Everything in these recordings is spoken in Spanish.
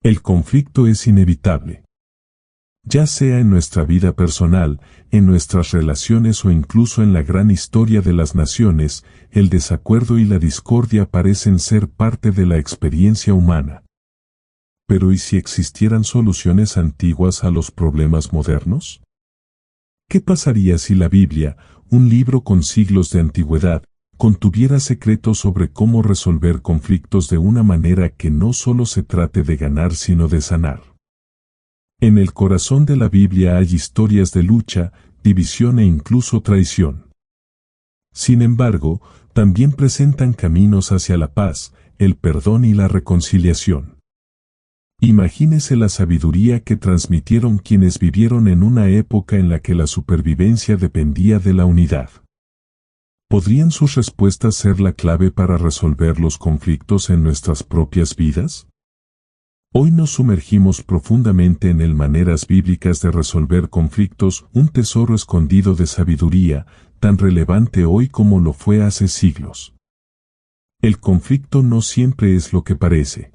El conflicto es inevitable. Ya sea en nuestra vida personal, en nuestras relaciones o incluso en la gran historia de las naciones, el desacuerdo y la discordia parecen ser parte de la experiencia humana. Pero ¿y si existieran soluciones antiguas a los problemas modernos? ¿Qué pasaría si la Biblia, un libro con siglos de antigüedad, contuviera secretos sobre cómo resolver conflictos de una manera que no solo se trate de ganar sino de sanar? En el corazón de la Biblia hay historias de lucha, división e incluso traición. Sin embargo, también presentan caminos hacia la paz, el perdón y la reconciliación. Imagínese la sabiduría que transmitieron quienes vivieron en una época en la que la supervivencia dependía de la unidad. ¿Podrían sus respuestas ser la clave para resolver los conflictos en nuestras propias vidas? Hoy nos sumergimos profundamente en maneras bíblicas de resolver conflictos, un tesoro escondido de sabiduría, tan relevante hoy como lo fue hace siglos. El conflicto no siempre es lo que parece.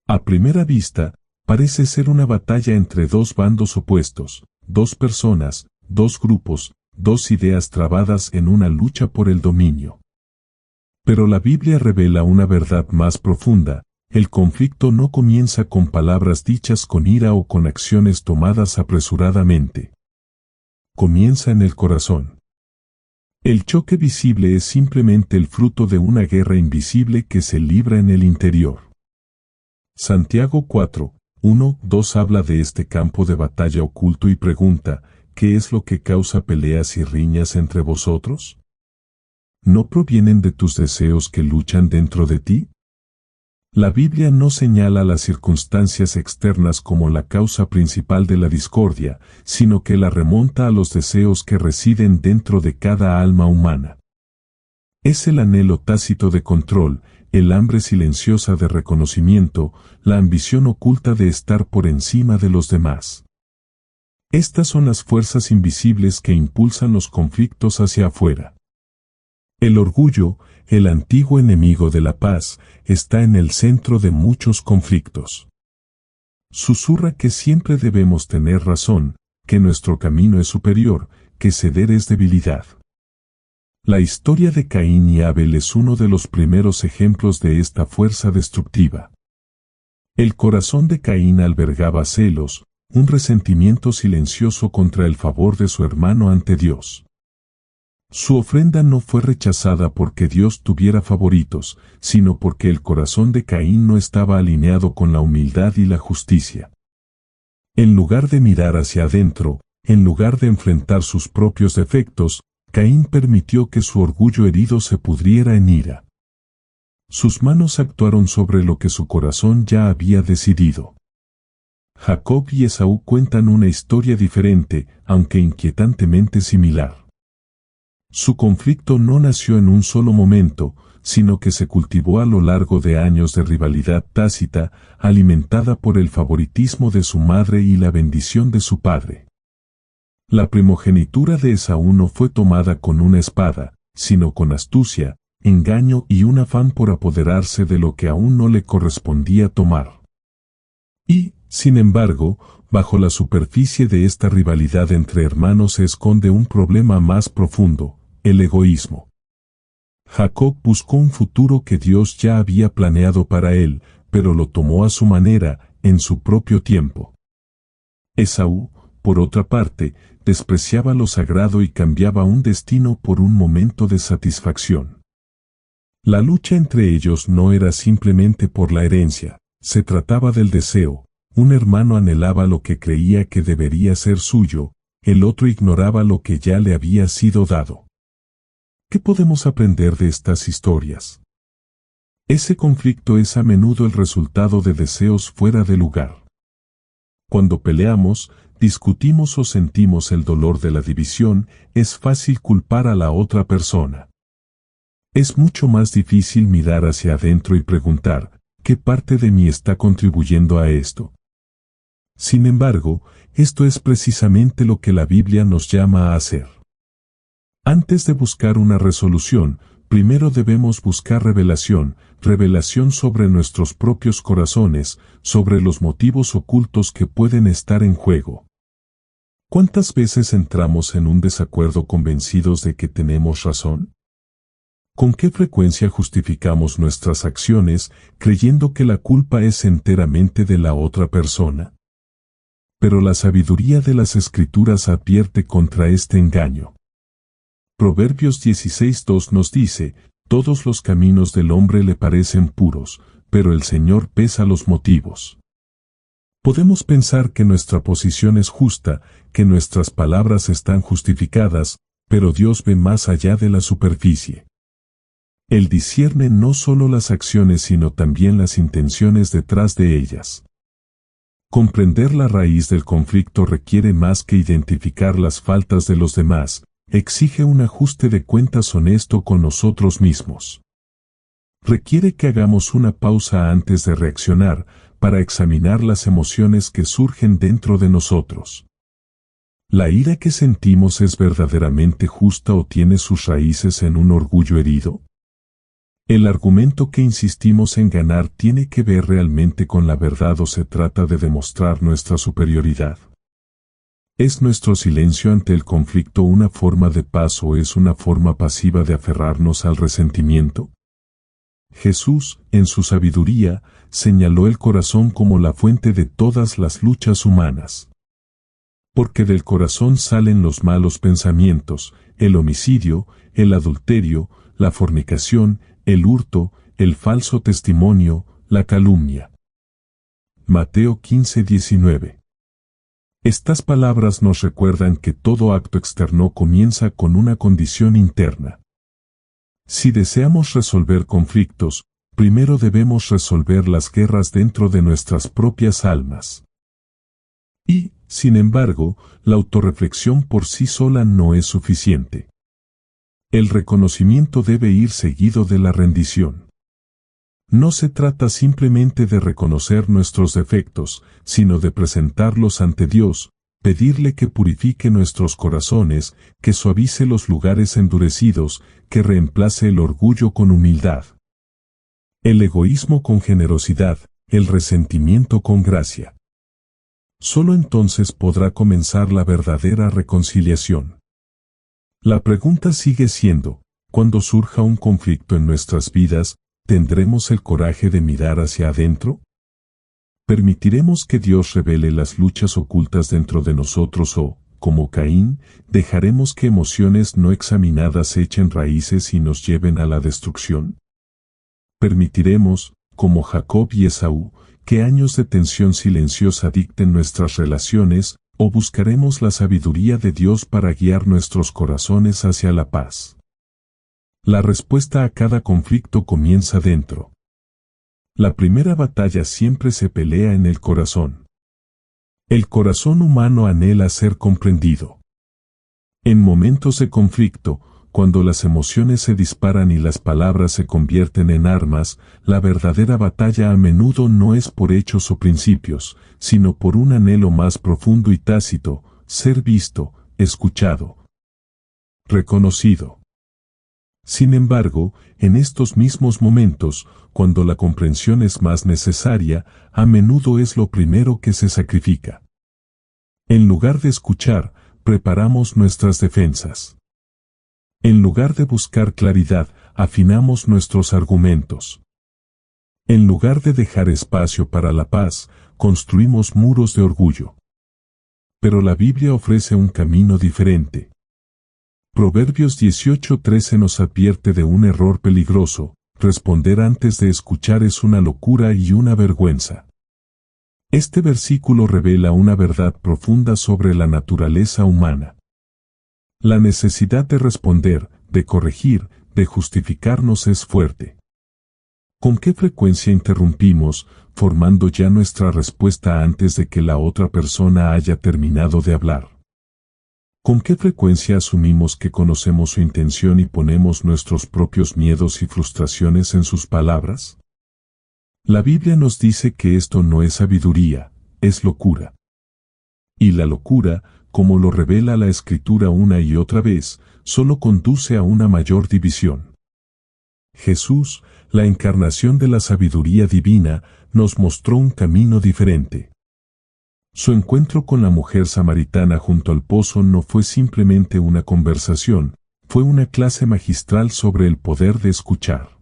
A primera vista, parece ser una batalla entre dos bandos opuestos, dos personas, dos grupos, dos ideas trabadas en una lucha por el dominio. Pero la Biblia revela una verdad más profunda. El conflicto no comienza con palabras dichas con ira o con acciones tomadas apresuradamente. Comienza en el corazón. El choque visible es simplemente el fruto de una guerra invisible que se libra en el interior. Santiago 4, 1, 2 habla de este campo de batalla oculto y pregunta, ¿qué es lo que causa peleas y riñas entre vosotros? ¿No provienen de tus deseos que luchan dentro de ti? La Biblia no señala las circunstancias externas como la causa principal de la discordia, sino que la remonta a los deseos que residen dentro de cada alma humana. Es el anhelo tácito de control, el hambre silenciosa de reconocimiento, la ambición oculta de estar por encima de los demás. Estas son las fuerzas invisibles que impulsan los conflictos hacia afuera. El orgullo, el antiguo enemigo de la paz, está en el centro de muchos conflictos. Susurra que siempre debemos tener razón, que nuestro camino es superior, que ceder es debilidad. La historia de Caín y Abel es uno de los primeros ejemplos de esta fuerza destructiva. El corazón de Caín albergaba celos, un resentimiento silencioso contra el favor de su hermano ante Dios. Su ofrenda no fue rechazada porque Dios tuviera favoritos, sino porque el corazón de Caín no estaba alineado con la humildad y la justicia. En lugar de mirar hacia adentro, en lugar de enfrentar sus propios defectos, Caín permitió que su orgullo herido se pudriera en ira. Sus manos actuaron sobre lo que su corazón ya había decidido. Jacob y Esaú cuentan una historia diferente, aunque inquietantemente similar. Su conflicto no nació en un solo momento, sino que se cultivó a lo largo de años de rivalidad tácita, alimentada por el favoritismo de su madre y la bendición de su padre. La primogenitura de Esaú no fue tomada con una espada, sino con astucia, engaño y un afán por apoderarse de lo que aún no le correspondía tomar. Y, sin embargo, bajo la superficie de esta rivalidad entre hermanos se esconde un problema más profundo, el egoísmo. Jacob buscó un futuro que Dios ya había planeado para él, pero lo tomó a su manera, en su propio tiempo. Esaú, por otra parte, despreciaba lo sagrado y cambiaba un destino por un momento de satisfacción. La lucha entre ellos no era simplemente por la herencia, se trataba del deseo. Un hermano anhelaba lo que creía que debería ser suyo, el otro ignoraba lo que ya le había sido dado. ¿Qué podemos aprender de estas historias? Ese conflicto es a menudo el resultado de deseos fuera de lugar. Cuando peleamos, discutimos o sentimos el dolor de la división, es fácil culpar a la otra persona. Es mucho más difícil mirar hacia adentro y preguntar, ¿qué parte de mí está contribuyendo a esto? Sin embargo, esto es precisamente lo que la Biblia nos llama a hacer. Antes de buscar una resolución, primero debemos buscar revelación sobre nuestros propios corazones, sobre los motivos ocultos que pueden estar en juego. ¿Cuántas veces entramos en un desacuerdo convencidos de que tenemos razón? ¿Con qué frecuencia justificamos nuestras acciones creyendo que la culpa es enteramente de la otra persona? Pero la sabiduría de las Escrituras advierte contra este engaño. Proverbios 16:2 nos dice: todos los caminos del hombre le parecen puros, pero el Señor pesa los motivos. Podemos pensar que nuestra posición es justa, que nuestras palabras están justificadas, pero Dios ve más allá de la superficie. Él discierne no solo las acciones sino también las intenciones detrás de ellas. Comprender la raíz del conflicto requiere más que identificar las faltas de los demás, exige un ajuste de cuentas honesto con nosotros mismos. Requiere que hagamos una pausa antes de reaccionar, para examinar las emociones que surgen dentro de nosotros. ¿La ira que sentimos es verdaderamente justa o tiene sus raíces en un orgullo herido? ¿El argumento que insistimos en ganar tiene que ver realmente con la verdad o se trata de demostrar nuestra superioridad? ¿Es nuestro silencio ante el conflicto una forma de paz o es una forma pasiva de aferrarnos al resentimiento? Jesús, en su sabiduría, señaló el corazón como la fuente de todas las luchas humanas. Porque del corazón salen los malos pensamientos, el homicidio, el adulterio, la fornicación, el hurto, el falso testimonio, la calumnia. Mateo 15:19. Estas palabras nos recuerdan que todo acto externo comienza con una condición interna. Si deseamos resolver conflictos, primero debemos resolver las guerras dentro de nuestras propias almas. Y, sin embargo, la autorreflexión por sí sola no es suficiente. El reconocimiento debe ir seguido de la rendición. No se trata simplemente de reconocer nuestros defectos, sino de presentarlos ante Dios, pedirle que purifique nuestros corazones, que suavice los lugares endurecidos, que reemplace el orgullo con humildad, el egoísmo con generosidad, el resentimiento con gracia. Solo entonces podrá comenzar la verdadera reconciliación. La pregunta sigue siendo, cuando surja un conflicto en nuestras vidas, ¿tendremos el coraje de mirar hacia adentro? ¿Permitiremos que Dios revele las luchas ocultas dentro de nosotros o, como Caín, dejaremos que emociones no examinadas echen raíces y nos lleven a la destrucción? ¿Permitiremos, como Jacob y Esaú, que años de tensión silenciosa dicten nuestras relaciones, o buscaremos la sabiduría de Dios para guiar nuestros corazones hacia la paz? La respuesta a cada conflicto comienza dentro. La primera batalla siempre se pelea en el corazón. El corazón humano anhela ser comprendido. En momentos de conflicto, cuando las emociones se disparan y las palabras se convierten en armas, la verdadera batalla a menudo no es por hechos o principios, sino por un anhelo más profundo y tácito: ser visto, escuchado, reconocido. Sin embargo, en estos mismos momentos, cuando la comprensión es más necesaria, a menudo es lo primero que se sacrifica. En lugar de escuchar, preparamos nuestras defensas. En lugar de buscar claridad, afinamos nuestros argumentos. En lugar de dejar espacio para la paz, construimos muros de orgullo. Pero la Biblia ofrece un camino diferente. Proverbios 18:13 nos advierte de un error peligroso: responder antes de escuchar es una locura y una vergüenza. Este versículo revela una verdad profunda sobre la naturaleza humana. La necesidad de responder, de corregir, de justificarnos es fuerte. ¿Con qué frecuencia interrumpimos, formando ya nuestra respuesta antes de que la otra persona haya terminado de hablar? ¿Con qué frecuencia asumimos que conocemos su intención y ponemos nuestros propios miedos y frustraciones en sus palabras? La Biblia nos dice que esto no es sabiduría, es locura. Y la locura, como lo revela la Escritura una y otra vez, solo conduce a una mayor división. Jesús, la encarnación de la sabiduría divina, nos mostró un camino diferente. Su encuentro con la mujer samaritana junto al pozo no fue simplemente una conversación, fue una clase magistral sobre el poder de escuchar.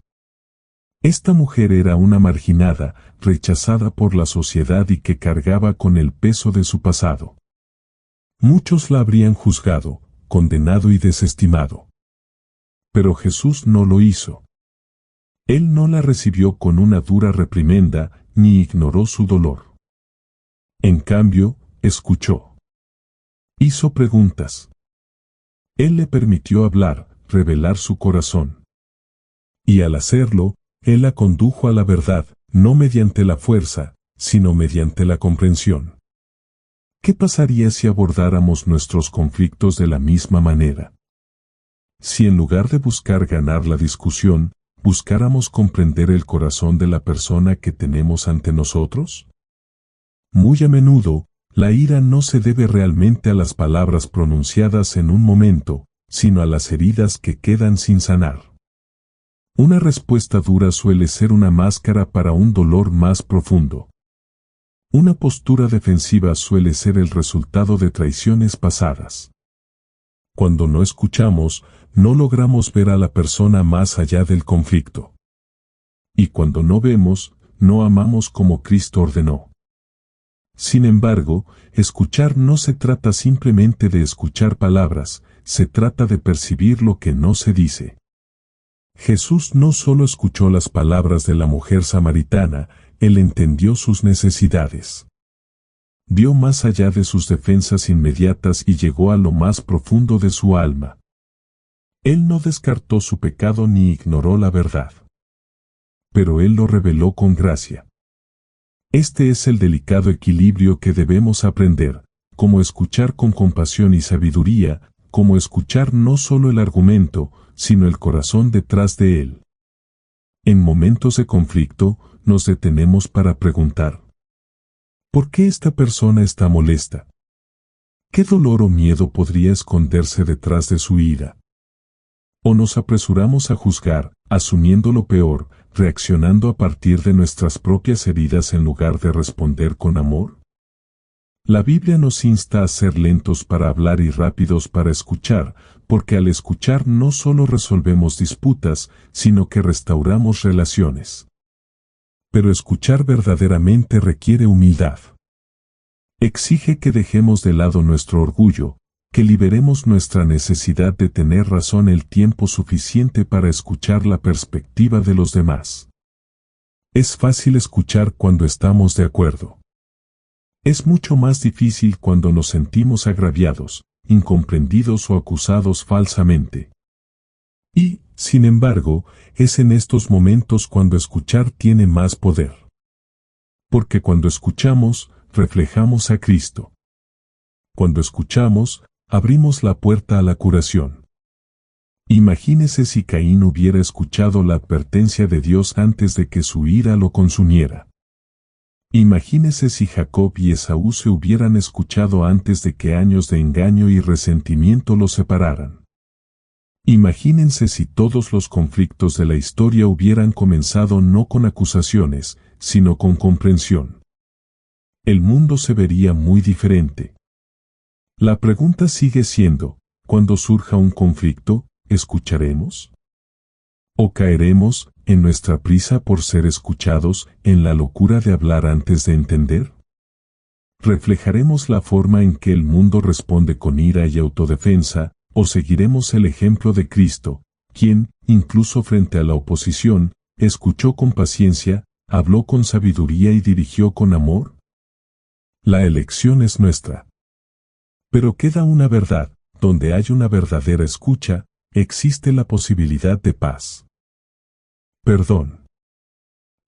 Esta mujer era una marginada, rechazada por la sociedad y que cargaba con el peso de su pasado. Muchos la habrían juzgado, condenado y desestimado. Pero Jesús no lo hizo. Él no la recibió con una dura reprimenda, ni ignoró su dolor. En cambio, escuchó. Hizo preguntas. Él le permitió hablar, revelar su corazón. Y al hacerlo, Él la condujo a la verdad, no mediante la fuerza, sino mediante la comprensión. ¿Qué pasaría si abordáramos nuestros conflictos de la misma manera? Si en lugar de buscar ganar la discusión, buscáramos comprender el corazón de la persona que tenemos ante nosotros? Muy a menudo, la ira no se debe realmente a las palabras pronunciadas en un momento, sino a las heridas que quedan sin sanar. Una respuesta dura suele ser una máscara para un dolor más profundo. Una postura defensiva suele ser el resultado de traiciones pasadas. Cuando no escuchamos, no logramos ver a la persona más allá del conflicto. Y cuando no vemos, no amamos como Cristo ordenó. Sin embargo, escuchar no se trata simplemente de escuchar palabras, se trata de percibir lo que no se dice. Jesús no solo escuchó las palabras de la mujer samaritana, Él entendió sus necesidades. Vio más allá de sus defensas inmediatas y llegó a lo más profundo de su alma. Él no descartó su pecado ni ignoró la verdad. Pero Él lo reveló con gracia. Este es el delicado equilibrio que debemos aprender, cómo escuchar con compasión y sabiduría, cómo escuchar no solo el argumento, sino el corazón detrás de él. En momentos de conflicto, nos detenemos para preguntar: ¿por qué esta persona está molesta? ¿Qué dolor o miedo podría esconderse detrás de su ira? ¿O nos apresuramos a juzgar, asumiendo lo peor, reaccionando a partir de nuestras propias heridas en lugar de responder con amor? La Biblia nos insta a ser lentos para hablar y rápidos para escuchar, porque al escuchar no solo resolvemos disputas, sino que restauramos relaciones. Pero escuchar verdaderamente requiere humildad. Exige que dejemos de lado nuestro orgullo, que liberemos nuestra necesidad de tener razón el tiempo suficiente para escuchar la perspectiva de los demás. Es fácil escuchar cuando estamos de acuerdo. Es mucho más difícil cuando nos sentimos agraviados, incomprendidos o acusados falsamente. Y, sin embargo, es en estos momentos cuando escuchar tiene más poder. Porque cuando escuchamos, reflejamos a Cristo. Cuando escuchamos, abrimos la puerta a la curación. Imagínese si Caín hubiera escuchado la advertencia de Dios antes de que su ira lo consumiera. Imagínese si Jacob y Esaú se hubieran escuchado antes de que años de engaño y resentimiento los separaran. Imagínense si todos los conflictos de la historia hubieran comenzado no con acusaciones, sino con comprensión. El mundo se vería muy diferente. La pregunta sigue siendo: cuando surja un conflicto, ¿escucharemos? ¿O caeremos, en nuestra prisa por ser escuchados, en la locura de hablar antes de entender? ¿Reflejaremos la forma en que el mundo responde con ira y autodefensa, o seguiremos el ejemplo de Cristo, quien, incluso frente a la oposición, escuchó con paciencia, habló con sabiduría y dirigió con amor? La elección es nuestra. Pero queda una verdad: donde hay una verdadera escucha, existe la posibilidad de paz. Perdón.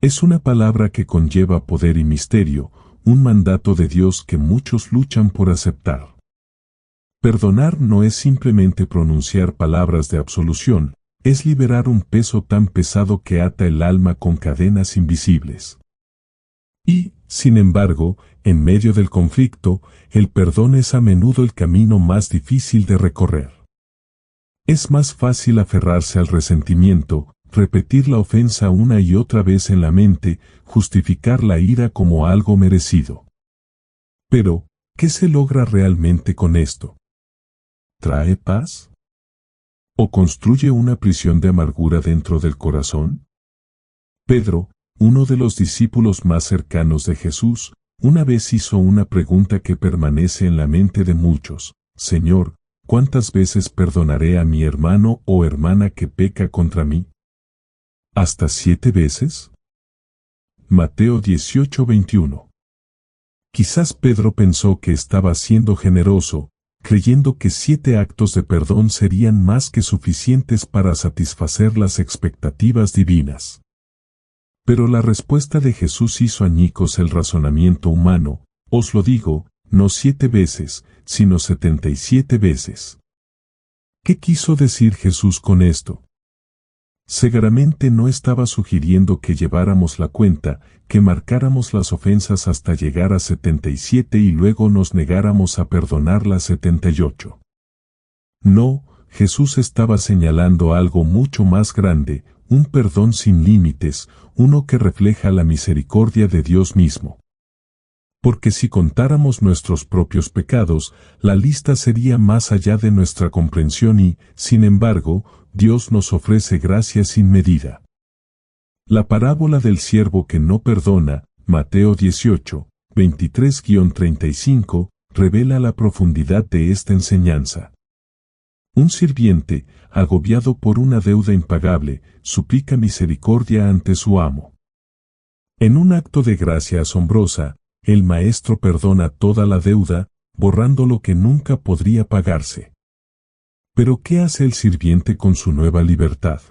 Es una palabra que conlleva poder y misterio, un mandato de Dios que muchos luchan por aceptar. Perdonar no es simplemente pronunciar palabras de absolución, es liberar un peso tan pesado que ata el alma con cadenas invisibles. Y, sin embargo, en medio del conflicto, el perdón es a menudo el camino más difícil de recorrer. Es más fácil aferrarse al resentimiento, repetir la ofensa una y otra vez en la mente, justificar la ira como algo merecido. Pero, ¿qué se logra realmente con esto? ¿Trae paz? ¿O construye una prisión de amargura dentro del corazón? Pedro, uno de los discípulos más cercanos de Jesús, una vez hizo una pregunta que permanece en la mente de muchos: Señor, ¿cuántas veces perdonaré a mi hermano o hermana que peca contra mí? ¿Hasta 7 veces? Mateo 18:21. Quizás Pedro pensó que estaba siendo generoso, creyendo que 7 actos de perdón serían más que suficientes para satisfacer las expectativas divinas. Pero la respuesta de Jesús hizo añicos el razonamiento humano: os lo digo, no 7 veces, sino 77 veces. ¿Qué quiso decir Jesús con esto? Seguramente no estaba sugiriendo que lleváramos la cuenta, que marcáramos las ofensas hasta llegar a 77 y luego nos negáramos a perdonar las 78. No, Jesús estaba señalando algo mucho más grande, un perdón sin límites, uno que refleja la misericordia de Dios mismo. Porque si contáramos nuestros propios pecados, la lista sería más allá de nuestra comprensión y, sin embargo, Dios nos ofrece gracia sin medida. La parábola del siervo que no perdona, Mateo 18, 23-35, revela la profundidad de esta enseñanza. Un sirviente, agobiado por una deuda impagable, suplica misericordia ante su amo. En un acto de gracia asombrosa, el maestro perdona toda la deuda, borrando lo que nunca podría pagarse. Pero ¿qué hace el sirviente con su nueva libertad?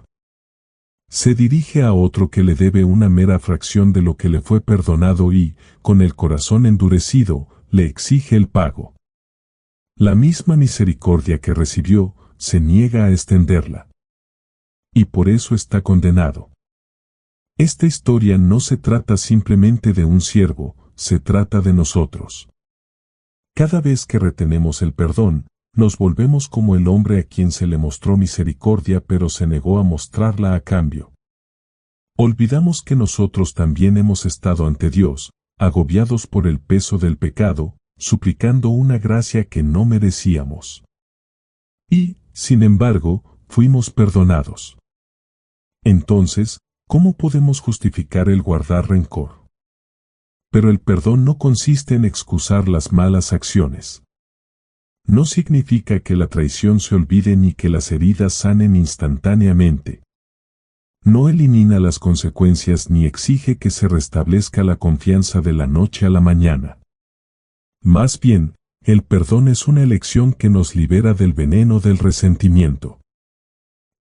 Se dirige a otro que le debe una mera fracción de lo que le fue perdonado y, con el corazón endurecido, le exige el pago. La misma misericordia que recibió, se niega a extenderla. Y por eso está condenado. Esta historia no se trata simplemente de un siervo, se trata de nosotros. Cada vez que retenemos el perdón, nos volvemos como el hombre a quien se le mostró misericordia pero se negó a mostrarla a cambio. Olvidamos que nosotros también hemos estado ante Dios, agobiados por el peso del pecado, suplicando una gracia que no merecíamos. Y, sin embargo, fuimos perdonados. Entonces, ¿cómo podemos justificar el guardar rencor? Pero el perdón no consiste en excusar las malas acciones. No significa que la traición se olvide ni que las heridas sanen instantáneamente. No elimina las consecuencias ni exige que se restablezca la confianza de la noche a la mañana. Más bien, el perdón es una elección que nos libera del veneno del resentimiento.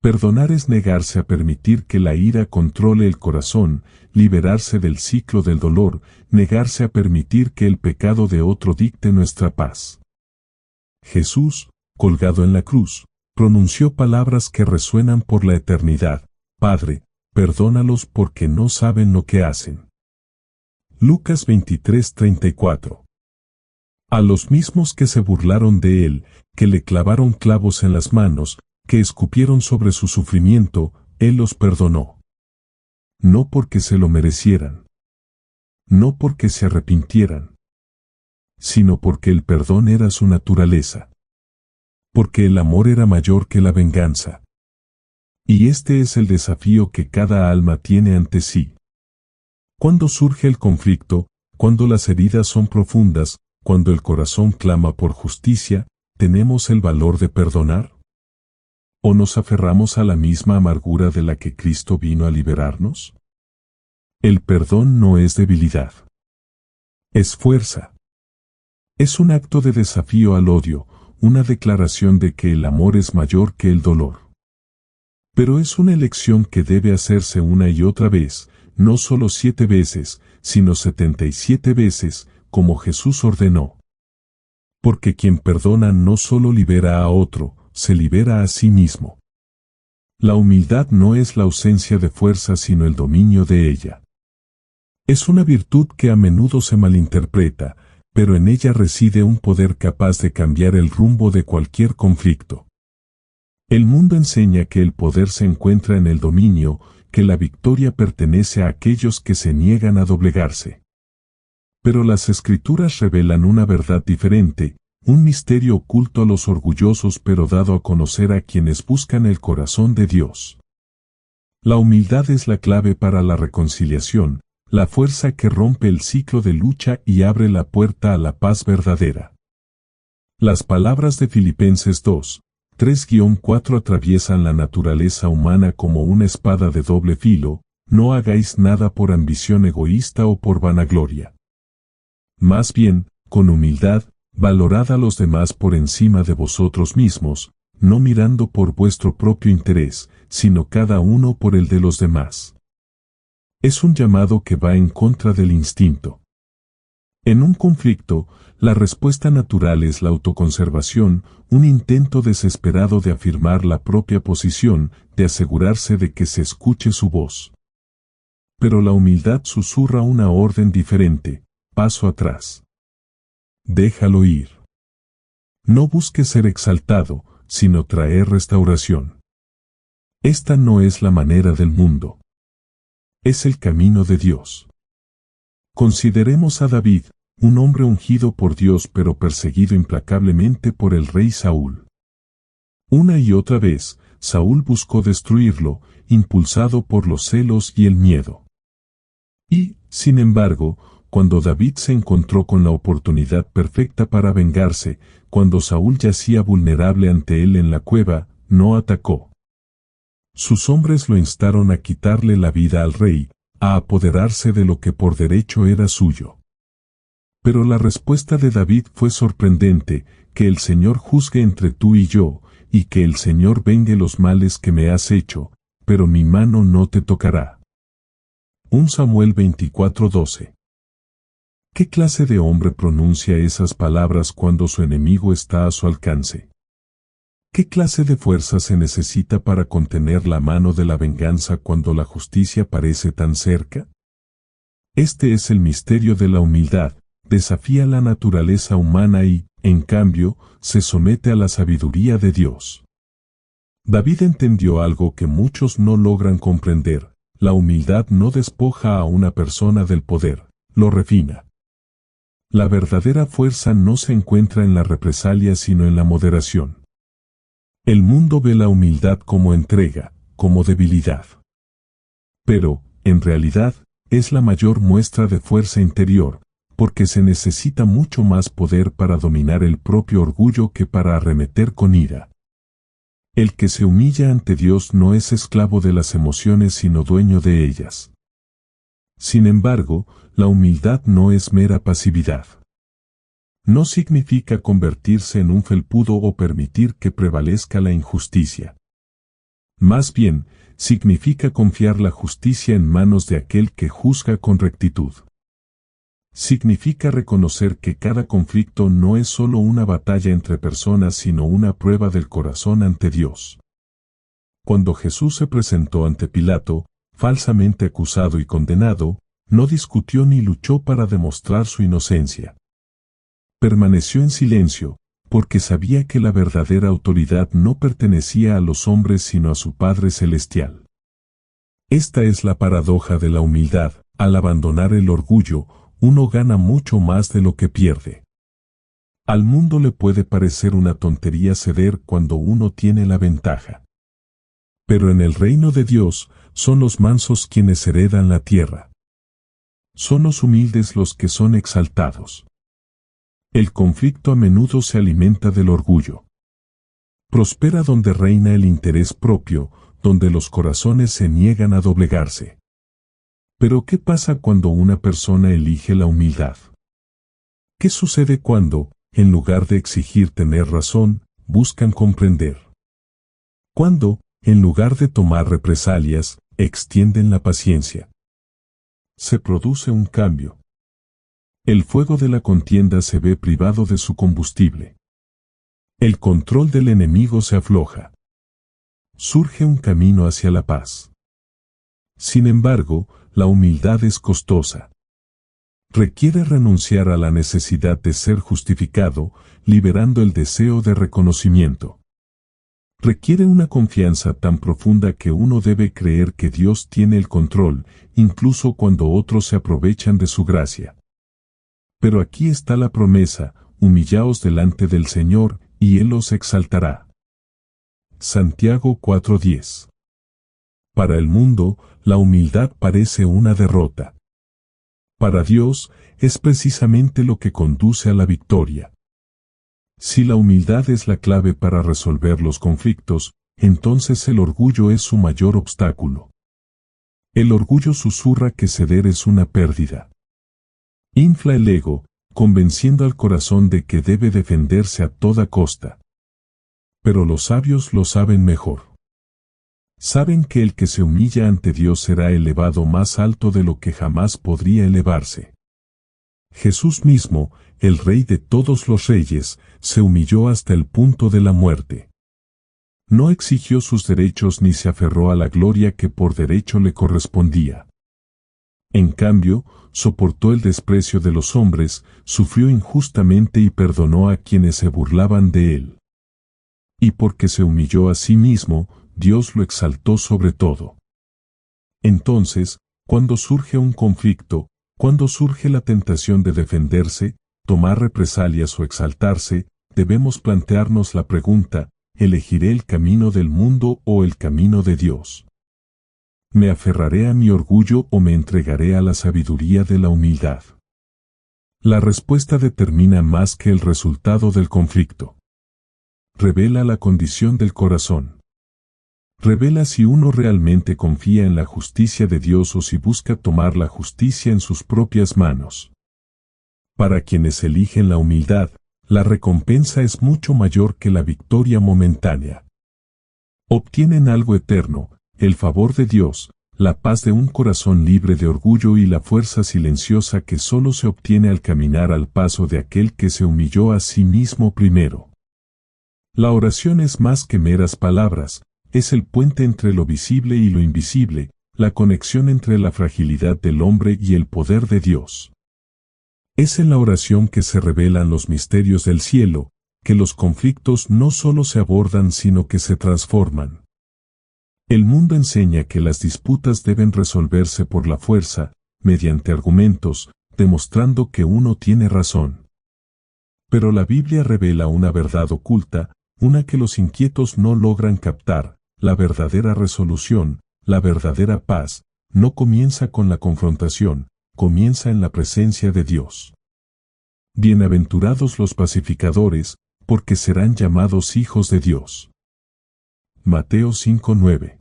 Perdonar es negarse a permitir que la ira controle el corazón, liberarse del ciclo del dolor, negarse a permitir que el pecado de otro dicte nuestra paz. Jesús, colgado en la cruz, pronunció palabras que resuenan por la eternidad: Padre, perdónalos porque no saben lo que hacen. Lucas 23:34. A los mismos que se burlaron de él, que le clavaron clavos en las manos, que escupieron sobre su sufrimiento, él los perdonó. No porque se lo merecieran. No porque se arrepintieran. Sino porque el perdón era su naturaleza. Porque el amor era mayor que la venganza. Y este es el desafío que cada alma tiene ante sí. Cuando surge el conflicto, cuando las heridas son profundas, cuando el corazón clama por justicia, ¿tenemos el valor de perdonar? ¿O nos aferramos a la misma amargura de la que Cristo vino a liberarnos? El perdón no es debilidad. Es fuerza. Es un acto de desafío al odio, una declaración de que el amor es mayor que el dolor. Pero es una elección que debe hacerse una y otra vez, no solo 7 veces, sino 77 veces, como Jesús ordenó. Porque quien perdona no solo libera a otro, se libera a sí mismo. La humildad no es la ausencia de fuerza sino el dominio de ella. Es una virtud que a menudo se malinterpreta, pero en ella reside un poder capaz de cambiar el rumbo de cualquier conflicto. El mundo enseña que el poder se encuentra en el dominio, que la victoria pertenece a aquellos que se niegan a doblegarse. Pero las Escrituras revelan una verdad diferente, un misterio oculto a los orgullosos pero dado a conocer a quienes buscan el corazón de Dios. La humildad es la clave para la reconciliación, la fuerza que rompe el ciclo de lucha y abre la puerta a la paz verdadera. Las palabras de Filipenses 2, 3-4 atraviesan la naturaleza humana como una espada de doble filo: no hagáis nada por ambición egoísta o por vanagloria. Más bien, con humildad, valorad a los demás por encima de vosotros mismos, no mirando por vuestro propio interés, sino cada uno por el de los demás. Es un llamado que va en contra del instinto. En un conflicto, la respuesta natural es la autoconservación, un intento desesperado de afirmar la propia posición, de asegurarse de que se escuche su voz. Pero la humildad susurra una orden diferente: paso atrás. Déjalo ir. No busques ser exaltado, sino traer restauración. Esta no es la manera del mundo. Es el camino de Dios. Consideremos a David, un hombre ungido por Dios pero perseguido implacablemente por el rey Saúl. Una y otra vez, Saúl buscó destruirlo, impulsado por los celos y el miedo. Y, sin embargo, cuando David se encontró con la oportunidad perfecta para vengarse, cuando Saúl yacía vulnerable ante él en la cueva, no atacó. Sus hombres lo instaron a quitarle la vida al rey, a apoderarse de lo que por derecho era suyo. Pero la respuesta de David fue sorprendente: que el Señor juzgue entre tú y yo, y que el Señor vengue los males que me has hecho, pero mi mano no te tocará. 1 Samuel 24:12. ¿Qué clase de hombre pronuncia esas palabras cuando su enemigo está a su alcance? ¿Qué clase de fuerza se necesita para contener la mano de la venganza cuando la justicia parece tan cerca? Este es el misterio de la humildad: desafía la naturaleza humana y, en cambio, se somete a la sabiduría de Dios. David entendió algo que muchos no logran comprender: la humildad no despoja a una persona del poder, lo refina. La verdadera fuerza no se encuentra en la represalia sino en la moderación. El mundo ve la humildad como entrega, como debilidad. Pero, en realidad, es la mayor muestra de fuerza interior, porque se necesita mucho más poder para dominar el propio orgullo que para arremeter con ira. El que se humilla ante Dios no es esclavo de las emociones sino dueño de ellas. Sin embargo, la humildad no es mera pasividad. No significa convertirse en un felpudo o permitir que prevalezca la injusticia. Más bien, significa confiar la justicia en manos de aquel que juzga con rectitud. Significa reconocer que cada conflicto no es solo una batalla entre personas sino una prueba del corazón ante Dios. Cuando Jesús se presentó ante Pilato, falsamente acusado y condenado, no discutió ni luchó para demostrar su inocencia. Permaneció en silencio, porque sabía que la verdadera autoridad no pertenecía a los hombres sino a su Padre Celestial. Esta es la paradoja de la humildad: al abandonar el orgullo, uno gana mucho más de lo que pierde. Al mundo le puede parecer una tontería ceder cuando uno tiene la ventaja. Pero en el reino de Dios, son los mansos quienes heredan la tierra. Son los humildes los que son exaltados. El conflicto a menudo se alimenta del orgullo. Prospera donde reina el interés propio, donde los corazones se niegan a doblegarse. Pero ¿qué pasa cuando una persona elige la humildad? ¿Qué sucede cuando, en lugar de exigir tener razón, buscan comprender? Cuando, en lugar de tomar represalias, extienden la paciencia. Se produce un cambio. El fuego de la contienda se ve privado de su combustible. El control del enemigo se afloja. Surge un camino hacia la paz. Sin embargo, la humildad es costosa. Requiere renunciar a la necesidad de ser justificado, liberando el deseo de reconocimiento. Requiere una confianza tan profunda que uno debe creer que Dios tiene el control, incluso cuando otros se aprovechan de su gracia. Pero aquí está la promesa: humillaos delante del Señor, y Él os exaltará. Santiago 4:10. Para el mundo, la humildad parece una derrota. Para Dios, es precisamente lo que conduce a la victoria. Si la humildad es la clave para resolver los conflictos, entonces el orgullo es su mayor obstáculo. El orgullo susurra que ceder es una pérdida. Infla el ego, convenciendo al corazón de que debe defenderse a toda costa. Pero los sabios lo saben mejor. Saben que el que se humilla ante Dios será elevado más alto de lo que jamás podría elevarse. Jesús mismo, el Rey de todos los reyes, se humilló hasta el punto de la muerte. No exigió sus derechos ni se aferró a la gloria que por derecho le correspondía. En cambio, soportó el desprecio de los hombres, sufrió injustamente y perdonó a quienes se burlaban de él. Y porque se humilló a sí mismo, Dios lo exaltó sobre todo. Entonces, cuando surge un conflicto, cuando surge la tentación de defenderse, tomar represalias o exaltarse, debemos plantearnos la pregunta: ¿elegiré el camino del mundo o el camino de Dios? ¿Me aferraré a mi orgullo o me entregaré a la sabiduría de la humildad? La respuesta determina más que el resultado del conflicto. Revela la condición del corazón. Revela si uno realmente confía en la justicia de Dios o si busca tomar la justicia en sus propias manos. Para quienes eligen la humildad, la recompensa es mucho mayor que la victoria momentánea. Obtienen algo eterno: el favor de Dios, la paz de un corazón libre de orgullo y la fuerza silenciosa que solo se obtiene al caminar al paso de aquel que se humilló a sí mismo primero. La oración es más que meras palabras, es el puente entre lo visible y lo invisible, la conexión entre la fragilidad del hombre y el poder de Dios. Es en la oración que se revelan los misterios del cielo, que los conflictos no solo se abordan sino que se transforman. El mundo enseña que las disputas deben resolverse por la fuerza, mediante argumentos, demostrando que uno tiene razón. Pero la Biblia revela una verdad oculta, una que los inquietos no logran captar: la verdadera resolución, la verdadera paz, no comienza con la confrontación, comienza en la presencia de Dios. Bienaventurados los pacificadores, porque serán llamados hijos de Dios. Mateo 5:9.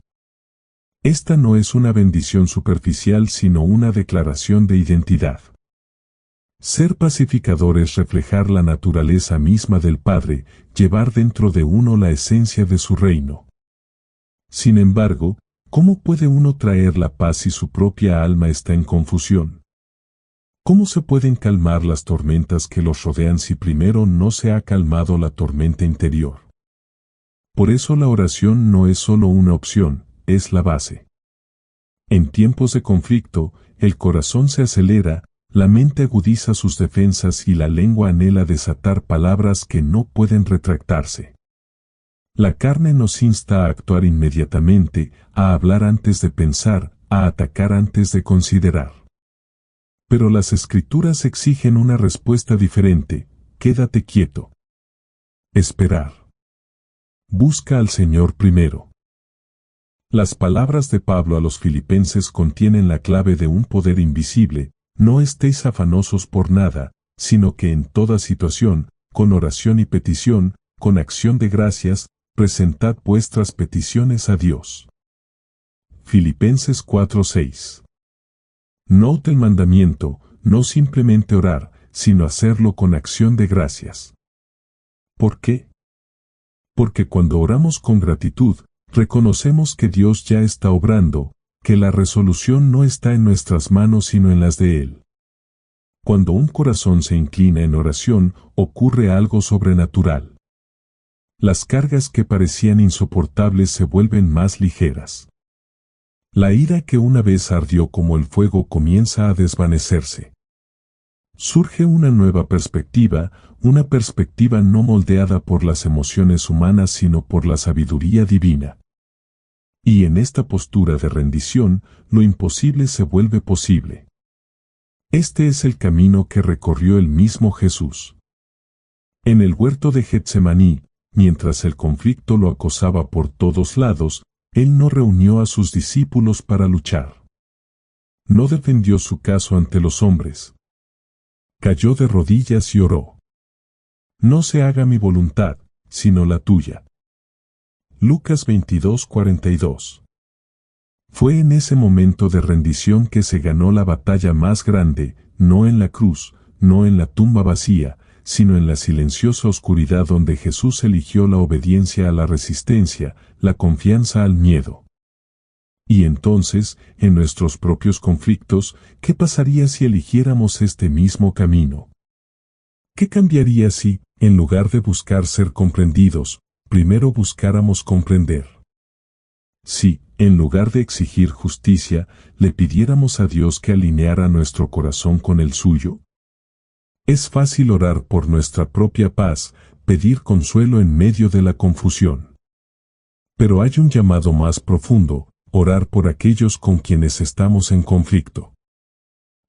Esta no es una bendición superficial sino una declaración de identidad. Ser pacificador es reflejar la naturaleza misma del Padre, llevar dentro de uno la esencia de su reino. Sin embargo, ¿cómo puede uno traer la paz si su propia alma está en confusión? ¿Cómo se pueden calmar las tormentas que los rodean si primero no se ha calmado la tormenta interior? Por eso la oración no es solo una opción, es la base. En tiempos de conflicto, el corazón se acelera, la mente agudiza sus defensas y la lengua anhela desatar palabras que no pueden retractarse. La carne nos insta a actuar inmediatamente, a hablar antes de pensar, a atacar antes de considerar. Pero las Escrituras exigen una respuesta diferente: quédate quieto. Esperar. Busca al Señor primero. Las palabras de Pablo a los filipenses contienen la clave de un poder invisible: no estéis afanosos por nada, sino que en toda situación, con oración y petición, con acción de gracias, presentad vuestras peticiones a Dios. Filipenses 4:6. Note el mandamiento: no simplemente orar, sino hacerlo con acción de gracias. ¿Por qué? Porque cuando oramos con gratitud, reconocemos que Dios ya está obrando, que la resolución no está en nuestras manos sino en las de Él. Cuando un corazón se inclina en oración, ocurre algo sobrenatural. Las cargas que parecían insoportables se vuelven más ligeras. La ira que una vez ardió como el fuego comienza a desvanecerse. Surge una nueva perspectiva, una perspectiva no moldeada por las emociones humanas sino por la sabiduría divina. Y en esta postura de rendición, lo imposible se vuelve posible. Este es el camino que recorrió el mismo Jesús. En el huerto de Getsemaní, mientras el conflicto lo acosaba por todos lados, él no reunió a sus discípulos para luchar. No defendió su caso ante los hombres. Cayó de rodillas y oró. No se haga mi voluntad, sino la tuya. Lucas 22:42. Fue en ese momento de rendición que se ganó la batalla más grande, no en la cruz, no en la tumba vacía, sino en la silenciosa oscuridad donde Jesús eligió la obediencia a la resistencia, la confianza al miedo. Y entonces, en nuestros propios conflictos, ¿qué pasaría si eligiéramos este mismo camino? ¿Qué cambiaría si, en lugar de buscar ser comprendidos, primero buscáramos comprender? Si, en lugar de exigir justicia, le pidiéramos a Dios que alineara nuestro corazón con el suyo. Es fácil orar por nuestra propia paz, pedir consuelo en medio de la confusión. Pero hay un llamado más profundo, orar por aquellos con quienes estamos en conflicto.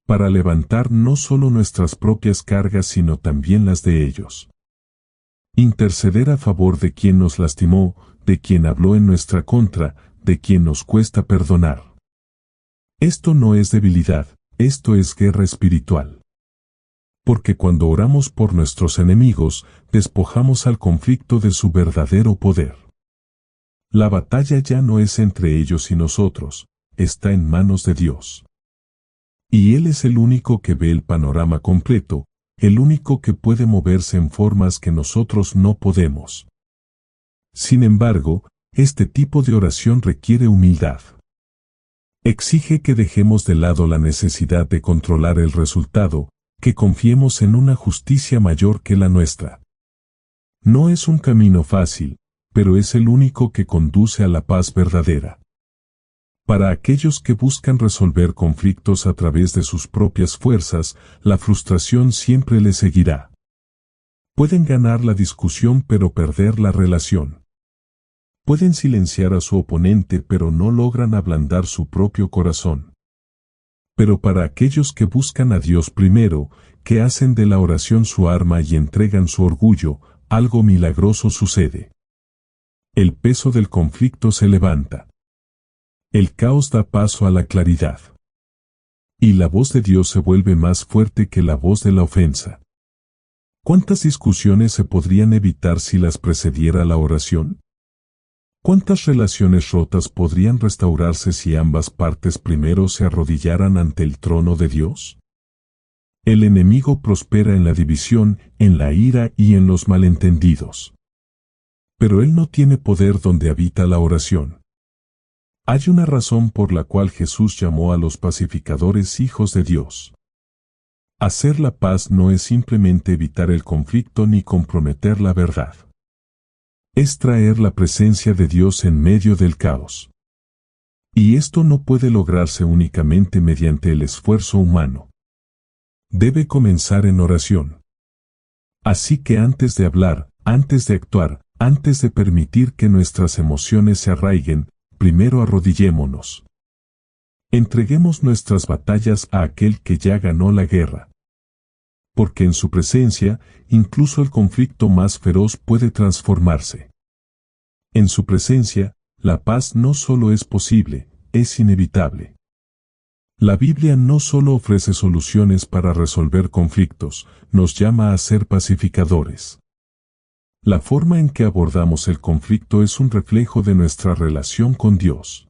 Para levantar no solo nuestras propias cargas sino también las de ellos. Interceder a favor de quien nos lastimó, de quien habló en nuestra contra, de quien nos cuesta perdonar. Esto no es debilidad, esto es guerra espiritual. Porque cuando oramos por nuestros enemigos, despojamos al conflicto de su verdadero poder. La batalla ya no es entre ellos y nosotros, está en manos de Dios. Y Él es el único que ve el panorama completo, el único que puede moverse en formas que nosotros no podemos. Sin embargo, este tipo de oración requiere humildad. Exige que dejemos de lado la necesidad de controlar el resultado, que confiemos en una justicia mayor que la nuestra. No es un camino fácil, pero es el único que conduce a la paz verdadera. Para aquellos que buscan resolver conflictos a través de sus propias fuerzas, la frustración siempre les seguirá. Pueden ganar la discusión pero perder la relación. Pueden silenciar a su oponente pero no logran ablandar su propio corazón. Pero para aquellos que buscan a Dios primero, que hacen de la oración su arma y entregan su orgullo, algo milagroso sucede. El peso del conflicto se levanta. El caos da paso a la claridad. Y la voz de Dios se vuelve más fuerte que la voz de la ofensa. ¿Cuántas discusiones se podrían evitar si las precediera la oración? ¿Cuántas relaciones rotas podrían restaurarse si ambas partes primero se arrodillaran ante el trono de Dios? El enemigo prospera en la división, en la ira y en los malentendidos. Pero él no tiene poder donde habita la oración. Hay una razón por la cual Jesús llamó a los pacificadores hijos de Dios. Hacer la paz no es simplemente evitar el conflicto ni comprometer la verdad. Es traer la presencia de Dios en medio del caos. Y esto no puede lograrse únicamente mediante el esfuerzo humano. Debe comenzar en oración. Así que antes de hablar, antes de actuar, antes de permitir que nuestras emociones se arraiguen, primero arrodillémonos. Entreguemos nuestras batallas a aquel que ya ganó la guerra. Porque en su presencia, incluso el conflicto más feroz puede transformarse. En su presencia, la paz no solo es posible, es inevitable. La Biblia no solo ofrece soluciones para resolver conflictos, nos llama a ser pacificadores. La forma en que abordamos el conflicto es un reflejo de nuestra relación con Dios.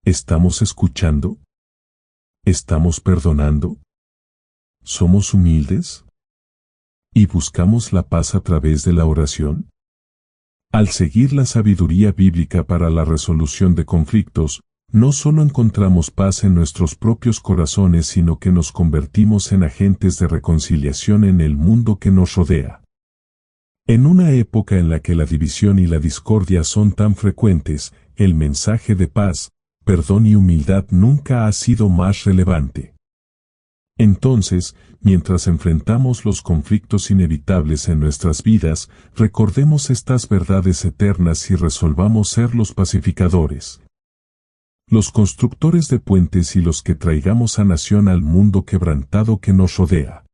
¿Estamos escuchando? ¿Estamos perdonando? ¿Somos humildes? ¿Y buscamos la paz a través de la oración? Al seguir la sabiduría bíblica para la resolución de conflictos, no solo encontramos paz en nuestros propios corazones, sino que nos convertimos en agentes de reconciliación en el mundo que nos rodea. En una época en la que la división y la discordia son tan frecuentes, el mensaje de paz, perdón y humildad nunca ha sido más relevante. Entonces, mientras enfrentamos los conflictos inevitables en nuestras vidas, recordemos estas verdades eternas y resolvamos ser los pacificadores, los constructores de puentes y los que traigamos sanación al mundo quebrantado que nos rodea.